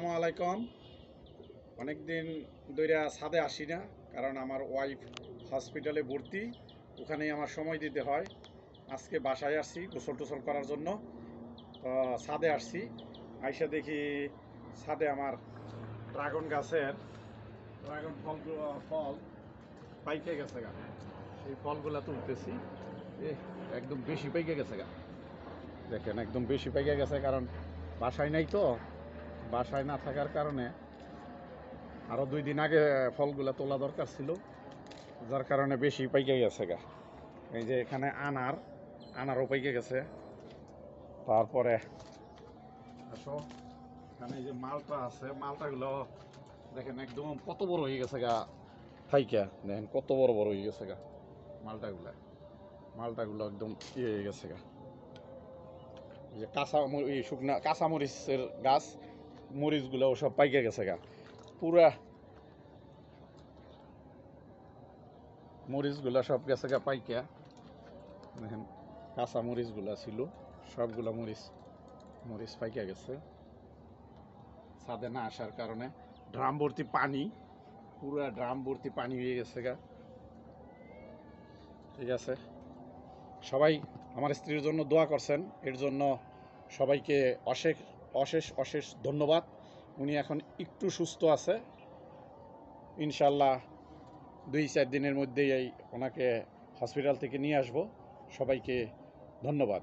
আসসালামু আলাইকুম। অনেক দিন ধরে ছাদে আসি না, কারণ আমার ওয়াইফ হসপিটালে ভর্তি, ওখানেই আমার সময় দিতে হয়। আজকে বাসায় আসছি গোসল টোসল করার জন্য, তো ছাদে আসছি। আইসা দেখি ছাদে আমার ড্রাগন গাছের ফল পাইকে গেছে গা। এই ফলগুলা তুলতেছি, একদম বেশি পাইকে গেছে গা। দেখেন একদম বেশি পাইকে গেছে, কারণ বাসায় নাই তো, বাসায় না থাকার কারণে আরও 2 দিন আগে ফলগুলা তোলা দরকার ছিল, যার কারণে বেশি পাইকে গেছে গা। এই যে এখানে আনারও পাইকে গেছে। তারপরে আসো, এখানে এই যে মালটা আছে, মালটাগুলো দেখেন একদম কত বড় হয়ে গেছে গা। থাইকা দেখেন কত বড় বড় হয়ে গেছে গা মালটাগুলো একদম ইয়ে হয়ে গেছে গা। এই যে শুকনা কাঁচামরিচের গাছ, মরিচগুলো সব পাইকে গেছে গা। পুরা মরিচগুলা সব গেছে গা পাইকা। দেখেন কাঁচা মরিচগুলা ছিল, সবগুলা মরিচ পাইকা গেছে ছাদে না আসার কারণে। ড্রাম ভর্তি পানি, পুরা ড্রাম ভর্তি পানি হয়ে গেছে গা। ঠিক আছে, সবাই আমার স্ত্রীর জন্য দোয়া করছেন, এর জন্য সবাইকে অশেষ অশেষ অশেষ ধন্যবাদ। উনি এখন একটু সুস্থ আছে, ইনশাল্লাহ 2-4 দিনের মধ্যেই ওনাকে হসপিটাল থেকে নিয়ে আসবো। সবাইকে ধন্যবাদ।